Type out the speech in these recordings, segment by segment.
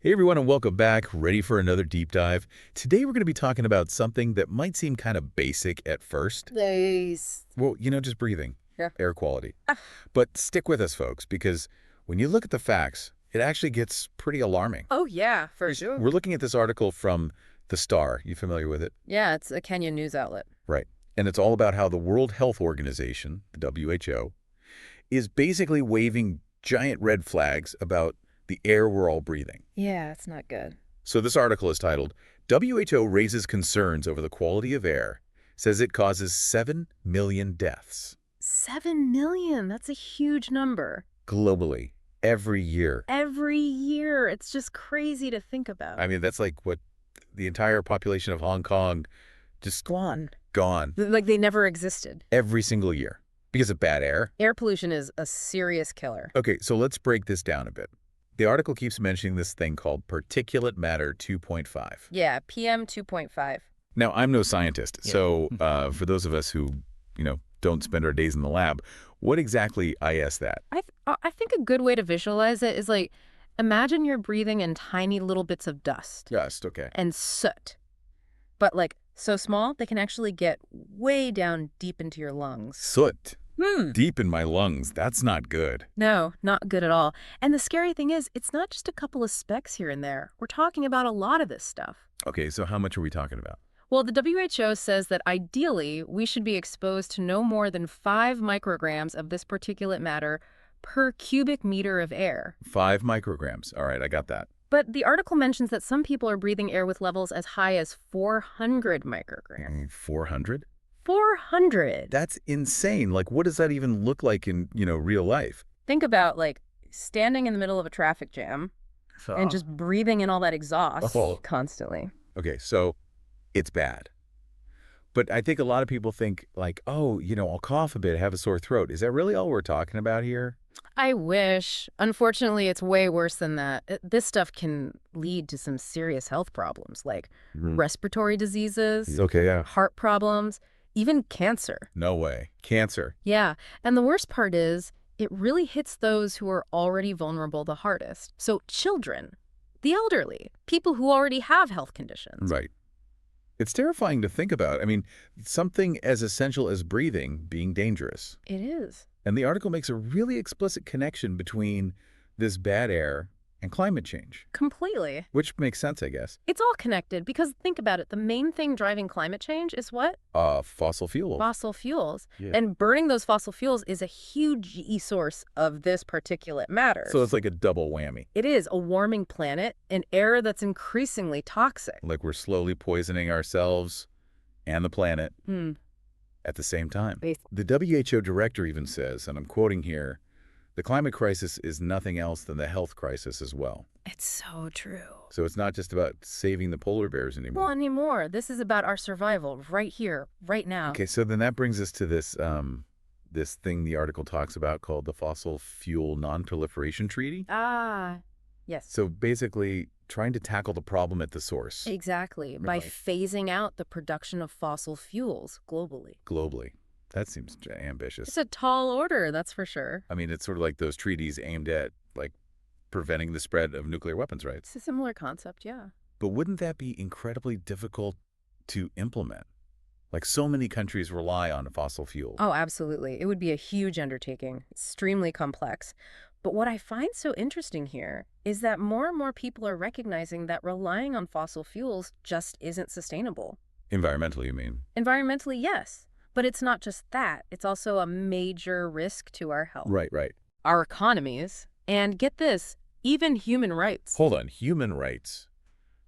Hey everyone, and welcome back. Ready for another deep dive? Today we're going to be talking about something that might seem kind of basic at first. Nice. Well, just breathing, Yeah. air quality. Ah, But stick with us, folks, because when you look at the facts, it actually gets pretty alarming. oh, yeah, for sure. We're looking at this article from The Star. You familiar with it? Yeah, it's a Kenyan news outlet. Right. And it's all about how the World Health Organization, the WHO, is basically waving giant red flags about the air we're all breathing. Yeah, it's not good. So this article is titled, WHO Raises Concerns Over the Quality of Air, says it causes 7 million deaths 7 million. That's a huge number. globally every year. Every year. It's just crazy to think about. I mean, that's like what the entire population of Hong Kong just Gone. gone Like they never existed. every single year because of bad air. Air pollution is a serious killer. Okay, so let's break this down a bit. The article keeps mentioning this thing called particulate matter 2.5. Yeah, PM 2.5. Now, I'm no scientist, Yeah. so for those of us who, don't spend our days in the lab, what exactly is that? I think a good way to visualize it is like, imagine you're breathing in tiny little bits of dust Dust, okay. and soot. But like so small, they can actually get way down deep into your lungs. Soot. Deep in my lungs. That's not good. No, not good at all. And the scary thing is, it's not just a couple of specks here and there. We're talking about a lot of this stuff. Okay, so how much are we talking about? Well, the WHO says that ideally, we should be exposed to no more than 5 micrograms of this particulate matter per cubic meter of air. 5 micrograms. All right, I got that. But the article mentions that some people are breathing air with levels as high as 400 micrograms. 400? 400! That's insane. Like, what does that even look like in, real life? Think about, like, standing in the middle of a traffic jam and just breathing in all that exhaust Oh. constantly. Okay, so it's bad. But I think a lot of people think, like, oh, I'll cough a bit, have a sore throat. Is that really all we're talking about here? I wish. Unfortunately, it's way worse than that. This stuff can lead to some serious health problems like respiratory diseases, Okay, yeah. heart problems, even cancer. No way. Cancer. Yeah, and the worst part is it really hits those who are already vulnerable the hardest. So children, the elderly, people who already have health conditions. Right. It's terrifying to think about. I mean, something as essential as breathing being dangerous. It is. And the article makes a really explicit connection between this bad air and climate change, Completely. which makes sense, I guess. It's all connected because think about it. The main thing driving climate change is what? Fossil fuel. Fossil fuels. Yeah. And burning those fossil fuels is a huge source of this particulate matter. So it's like a double whammy. It is a warming planet, an air that's increasingly toxic. Like we're slowly poisoning ourselves and the planet at the same time. Basically. The WHO director even says, and I'm quoting here, the climate crisis is nothing else than the health crisis as well. It's so true. So it's not just about saving the polar bears anymore. Well, anymore. This is about our survival right here, right now. Okay, so then that brings us to this this thing the article talks about called the Fossil Fuel Non-Proliferation Treaty. Ah, yes. So basically trying to tackle the problem at the source Exactly. By Right. phasing out the production of fossil fuels globally. globally. That seems ambitious. It's a tall order, that's for sure. I mean, it's sort of like those treaties aimed at, like, preventing the spread of nuclear weapons, right? It's a similar concept, yeah. But wouldn't that be incredibly difficult to implement? Like, so many countries rely on fossil fuel. Oh, absolutely. It would be a huge undertaking, extremely complex. But what I find so interesting here is that more and more people are recognizing that relying on fossil fuels just isn't sustainable. Environmentally, you mean? Environmentally, yes. But it's not just that. It's also a major risk to our health, Right, right. our economies, and get this, even human rights. Hold on, human rights.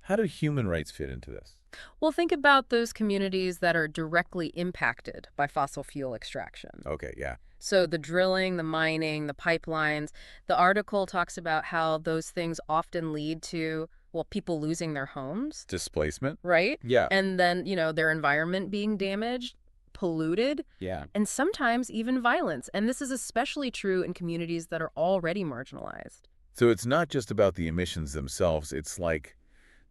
How do human rights fit into this? Well, think about those communities that are directly impacted by fossil fuel extraction. Okay, yeah. So the drilling, the mining, the pipelines, the article talks about how those things often lead to, well, people losing their homes, Displacement? right? Yeah. And then, their environment being damaged, polluted, Yeah. and sometimes even violence. And this is especially true in communities that are already marginalized. So it's not just about the emissions themselves. It's like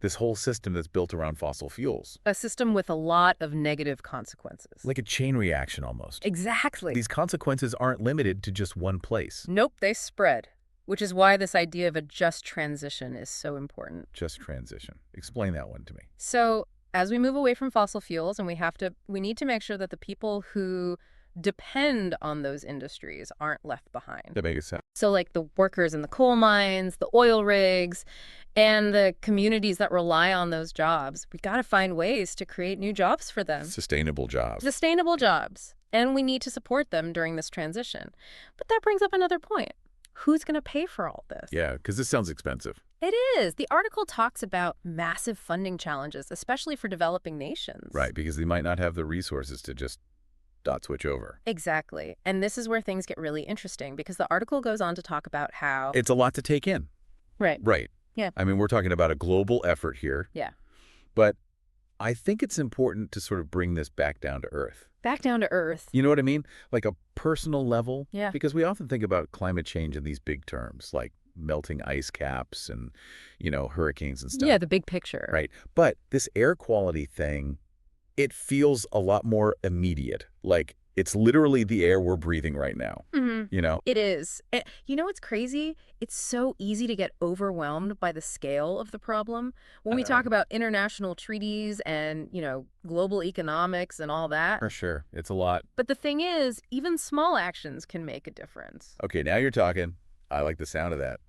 this whole system that's built around fossil fuels. A system with a lot of negative consequences. Like a chain reaction almost. Exactly. These consequences aren't limited to just one place. Nope, they spread. which is why this idea of a just transition is so important. Just transition. Explain that one to me. So as we move away from fossil fuels, and we need to make sure that the people who depend on those industries aren't left behind. That makes sense. So like the workers in the coal mines, the oil rigs, and the communities that rely on those jobs, we got to find ways to create new jobs for them. Sustainable jobs. Sustainable jobs. And we need to support them during this transition. But that brings up another point. Who's going to pay for all this? Yeah, because this sounds expensive. It is. The article talks about massive funding challenges, especially for developing nations. Right, because they might not have the resources to just dot switch over. Exactly. And this is where things get really interesting because the article goes on to talk about how... It's a lot to take in. Right. Right. Yeah. I mean, we're talking about a global effort here. Yeah. But I think it's important to sort of bring this back down to earth. Back down to earth. You know what I mean? Like a personal level. Yeah. Because we often think about climate change in these big terms, like melting ice caps and, hurricanes and stuff. Yeah, the big picture. Right. But this air quality thing, it feels a lot more immediate. Like it's literally the air we're breathing right now. It is. You know what's crazy? It's so easy to get overwhelmed by the scale of the problem. When we talk about international treaties and, global economics and all that. For sure. It's a lot. But the thing is, even small actions can make a difference. Okay, now you're talking. I like the sound of that.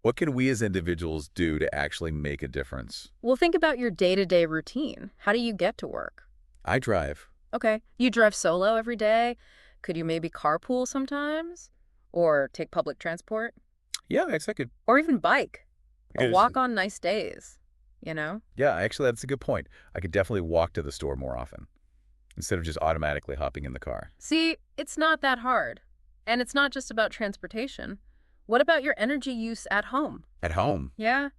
What can we as individuals do to actually make a difference? Well, think about your day-to-day routine. How do you get to work? I drive. Okay. You drive solo every day? Could you maybe carpool sometimes? Or take public transport? Yeah, I could. Or even bike? Or Yes. walk on nice days, Yeah, actually, that's a good point. I could definitely walk to the store more often instead of just automatically hopping in the car. See, it's not that hard. And it's not just about transportation. What about your energy use at home? At home? Yeah?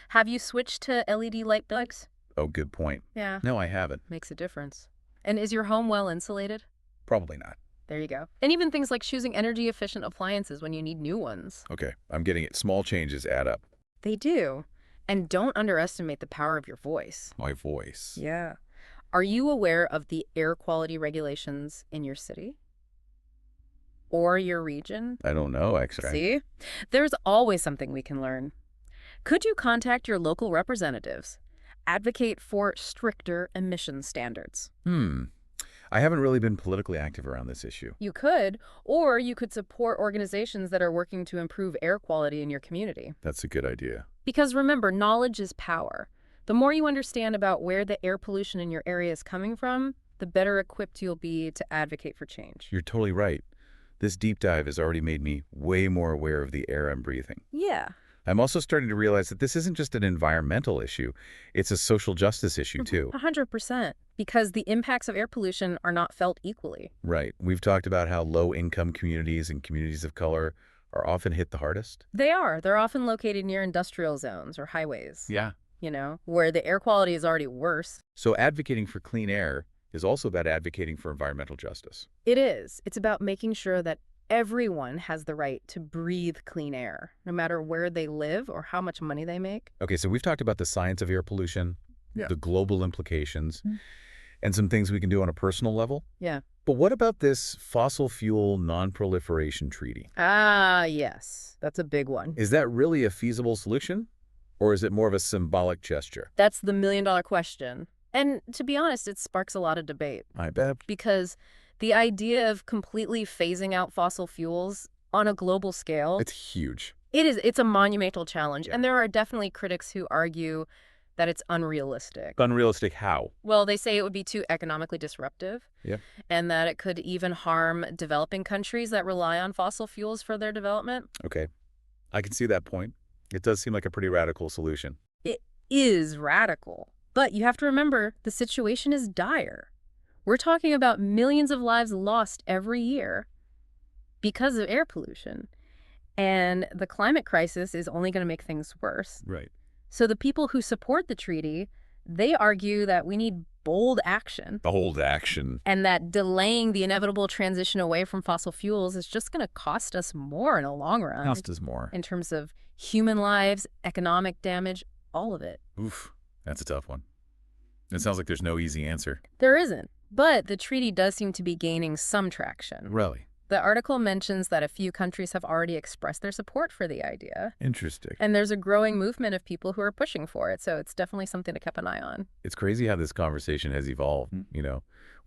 Have you switched to LED light bulbs? Oh, good point. Yeah. No, I haven't. Makes a difference. And is your home well insulated? Probably not. There you go. And even things like choosing energy-efficient appliances when you need new ones. Okay, I'm getting it. Small changes add up. They do. And don't underestimate the power of your voice. My voice. Yeah. Are you aware of the air quality regulations in your city? Or your region? I don't know, actually. See? There's always something we can learn. Could you contact your local representatives? Advocate for stricter emission standards. I haven't really been politically active around this issue. You could, or you could support organizations that are working to improve air quality in your community. That's a good idea. Because remember, knowledge is power. The more you understand about where the air pollution in your area is coming from, the better equipped you'll be to advocate for change. You're totally right. This deep dive has already made me way more aware of the air I'm breathing. Yeah. I'm also starting to realize that this isn't just an environmental issue. It's a social justice issue, too. 100%. Because the impacts of air pollution are not felt equally. Right. We've talked about how low-income communities and communities of color are often hit the hardest. They are. They're often located near industrial zones or highways. Yeah. Where the air quality is already worse. So advocating for clean air is also about advocating for environmental justice. It is. It's about making sure that everyone has the right to breathe clean air, no matter where they live or how much money they make. Okay, so we've talked about the science of air pollution, the global implications, and some things we can do on a personal level. Yeah. But what about this fossil fuel non-proliferation treaty? Ah, yes. That's a big one. Is that really a feasible solution? Or is it more of a symbolic gesture? That's the million-dollar question. And to be honest, it sparks a lot of debate. I bet. Because the idea of completely phasing out fossil fuels on a global scale... It's huge. It's a monumental challenge. Yeah. And there are definitely critics who argue that it's unrealistic. Unrealistic how? Well, they say it would be too economically disruptive. Yeah. And that it could even harm developing countries that rely on fossil fuels for their development. Okay. I can see that point. It does seem like a pretty radical solution. It is radical. But you have to remember, the situation is dire. We're talking about millions of lives lost every year because of air pollution. And the climate crisis is only going to make things worse. Right. So the people who support the treaty, they argue that we need bold action. Bold action. And that delaying the inevitable transition away from fossil fuels is just going to cost us more in the long run. Cost us more. In terms of human lives, economic damage, all of it. Oof. That's a tough one. It sounds like there's no easy answer. There isn't. But the treaty does seem to be gaining some traction. Really? The article mentions that a few countries have already expressed their support for the idea. Interesting. And there's a growing movement of people who are pushing for it, so it's definitely something to keep an eye on. It's crazy how this conversation has evolved.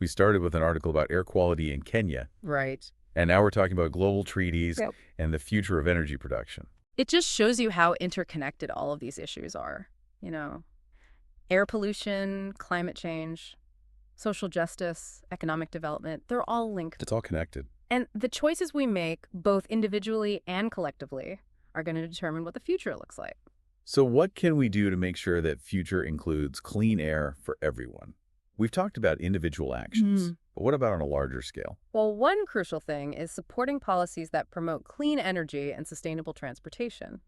We started with an article about air quality in Kenya, Right. and now we're talking about global treaties Yep. and the future of energy production. It just shows you how interconnected all of these issues are. You know, air pollution, climate change, social justice, economic development, they're all linked. It's all connected. And the choices we make, both individually and collectively, are going to determine what the future looks like. So what can we do to make sure that future includes clean air for everyone? We've talked about individual actions, but what about on a larger scale? Well, one crucial thing is supporting policies that promote clean energy and sustainable transportation.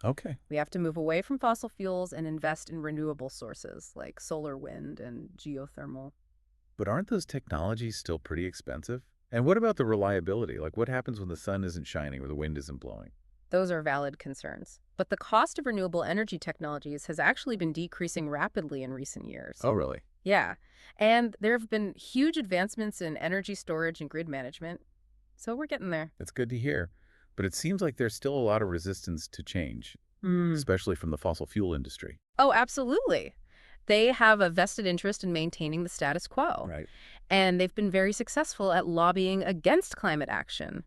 Okay. We have to move away from fossil fuels and invest in renewable sources like solar, wind, and geothermal. But aren't those technologies still pretty expensive? And what about the reliability? Like what happens when the sun isn't shining or the wind isn't blowing? Those are valid concerns. But the cost of renewable energy technologies has actually been decreasing rapidly in recent years. Oh, really? Yeah. And there have been huge advancements in energy storage and grid management. So we're getting there. That's good to hear. But it seems like there's still a lot of resistance to change, especially from the fossil fuel industry. Oh, absolutely. They have a vested interest in maintaining the status quo. Right. And they've been very successful at lobbying against climate action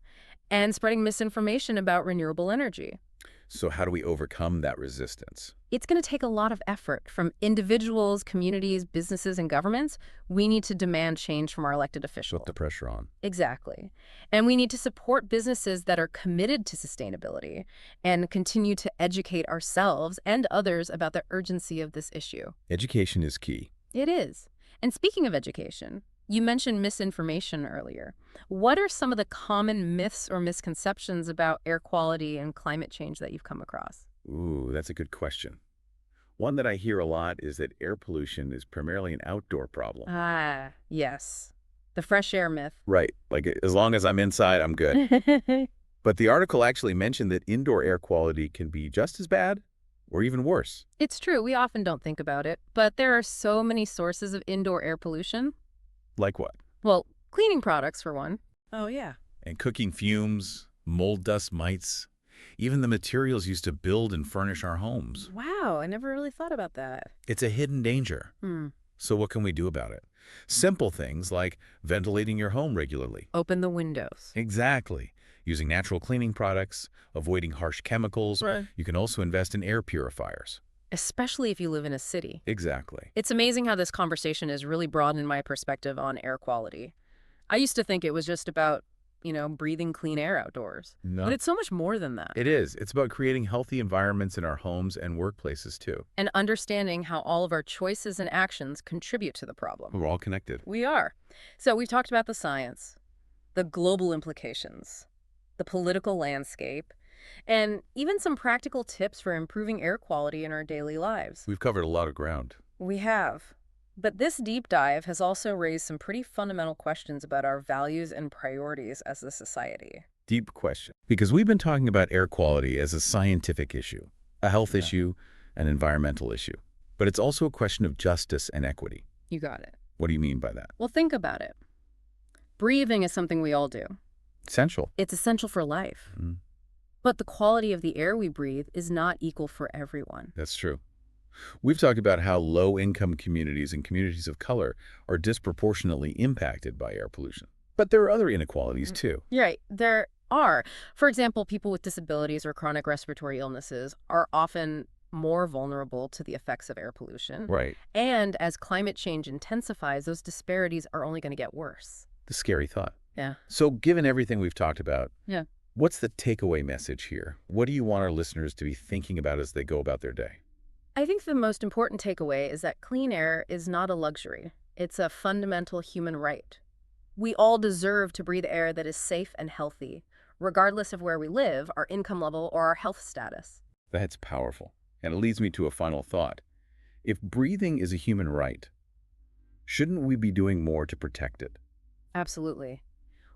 and spreading misinformation about renewable energy. So how do we overcome that resistance? It's going to take a lot of effort from individuals, communities, businesses, and governments. We need to demand change from our elected officials. Put the pressure on. Exactly. And we need to support businesses that are committed to sustainability and continue to educate ourselves and others about the urgency of this issue. Education is key. It is. And speaking of education, you mentioned misinformation earlier. What are some of the common myths or misconceptions about air quality and climate change that you've come across? Ooh, that's a good question. One that I hear a lot is that air pollution is primarily an outdoor problem. Ah, yes. The fresh air myth. Right. Like as long as I'm inside, I'm good. But the article actually mentioned that indoor air quality can be just as bad or even worse. It's true, we often don't think about it, but there are so many sources of indoor air pollution. Like what? Well, cleaning products, for one. Oh, yeah. And cooking fumes, mold dust mites, even the materials used to build and furnish our homes. Wow, I never really thought about that. It's a hidden danger. So what can we do about it? Simple things like ventilating your home regularly. Open the windows. Exactly. Using natural cleaning products, avoiding harsh chemicals. Right. You can also invest in air purifiers. Especially if you live in a city. Exactly. It's amazing how this conversation has really broadened my perspective on air quality. I used to think it was just about, breathing clean air outdoors. No, But it's so much more than that. it is. It's about creating healthy environments in our homes and workplaces, too. And understanding how all of our choices and actions contribute to the problem. We're all connected. We are. So we've talked about the science, the global implications, the political landscape, and even some practical tips for improving air quality in our daily lives. We've covered a lot of ground. We have. But this deep dive has also raised some pretty fundamental questions about our values and priorities as a society. Deep question. Because we've been talking about air quality as a scientific issue, a health issue, an environmental issue. But it's also a question of justice and equity. You got it. What do you mean by that? Well, think about it. Breathing is something we all do. Essential. It's essential for life. Mm, But the quality of the air we breathe is not equal for everyone. that's true. We've talked about how low-income communities and communities of color are disproportionately impacted by air pollution. But there are other inequalities, too. Right. There are. For example, people with disabilities or chronic respiratory illnesses are often more vulnerable to the effects of air pollution. Right. And as climate change intensifies, those disparities are only going to get worse. The scary thought. Yeah. So given everything we've talked about, Yeah. what's the takeaway message here? What do you want our listeners to be thinking about as they go about their day? I think the most important takeaway is that clean air is not a luxury. It's a fundamental human right. We all deserve to breathe air that is safe and healthy, regardless of where we live, our income level, or our health status. That's powerful. And it leads me to a final thought. If breathing is a human right, shouldn't we be doing more to protect it? Absolutely.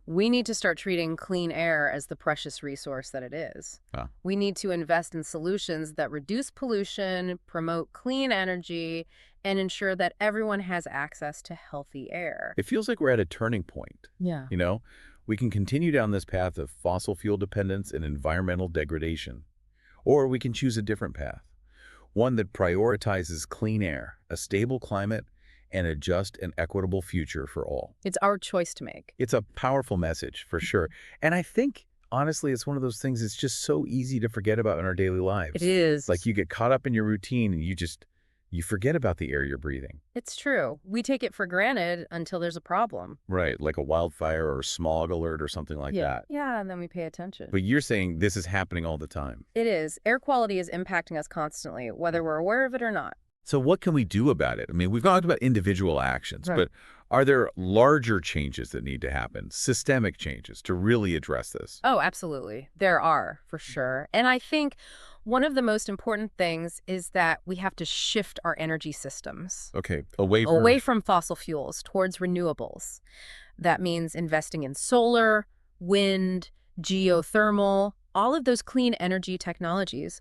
We need to start treating clean air as the precious resource that it is. Ah. We need to invest in solutions that reduce pollution, promote clean energy, and ensure that everyone has access to healthy air. It feels like we're at a turning point. Yeah. You know, We can continue down this path of fossil fuel dependence and environmental degradation. Or we can choose a different path, one that prioritizes clean air, a stable climate, and a just and equitable future for all. It's our choice to make. It's a powerful message, for sure. And I think, honestly, it's one of those things that's just so easy to forget about in our daily It lives. is. Like you get caught up in your routine and you forget about the air you're breathing. It's true. We take it for granted until there's a problem. Right, like a wildfire or smog alert or something like that. Yeah, and then we pay attention. But you're saying this is happening all the time. It is. Air quality is impacting us constantly, whether we're aware of it or not. So what can we do about it? I mean, we've talked about individual actions, Right. but are there larger changes that need to happen, systemic changes to really address this? Oh, absolutely. There are, for sure. And I think one of the most important things is that we have to shift our energy systems Okay, away from fossil fuels towards renewables. That means investing in solar, wind, geothermal, all of those clean energy technologies.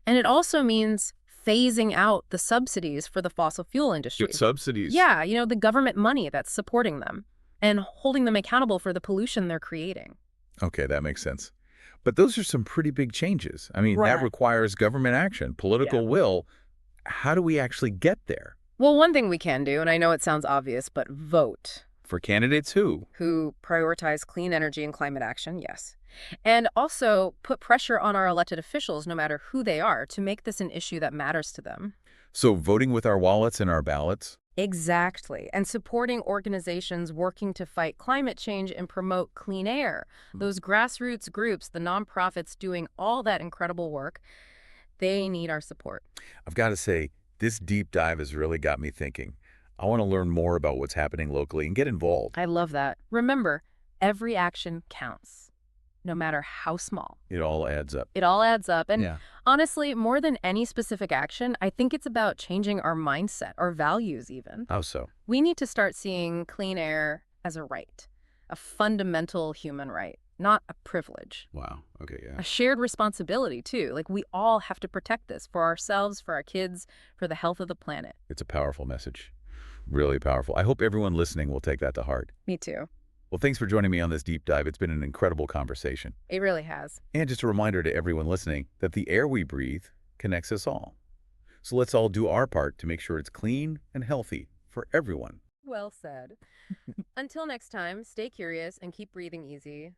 And it also means phasing out the subsidies for the fossil fuel industry. Get subsidies. Yeah, the government money that's supporting them and holding them accountable for the pollution they're creating. Okay, that makes sense. But those are some pretty big changes. I mean, Right. that requires government action, political will. How do we actually get there? Well, one thing we can do, and I know it sounds obvious, but vote. For candidates who? Who prioritize clean energy and climate action, yes. And also put pressure on our elected officials, no matter who they are, to make this an issue that matters to them. So voting with our wallets and our ballots? Exactly. And supporting organizations working to fight climate change and promote clean air. Those grassroots groups, the nonprofits doing all that incredible work, they need our support. I've got to say, this deep dive has really got me thinking. I want to learn more about what's happening locally and get involved. I love that. Remember, every action counts, no matter how small. It all adds up. It all adds up. And Yeah. honestly, more than any specific action, I think it's about changing our mindset, our values even. How so? We need to start seeing clean air as a right, a fundamental human right, not a privilege. Wow. Okay, yeah. A shared responsibility, too. Like, we all have to protect this for ourselves, for our kids, for the health of the planet. It's a powerful message. Really powerful. I hope everyone listening will take that to heart. Me too. Well, thanks for joining me on this deep dive. It's been an incredible conversation. It really has. And just a reminder to everyone listening that the air we breathe connects us all. So let's all do our part to make sure it's clean and healthy for everyone. Well said. Until next time, stay curious and keep breathing easy.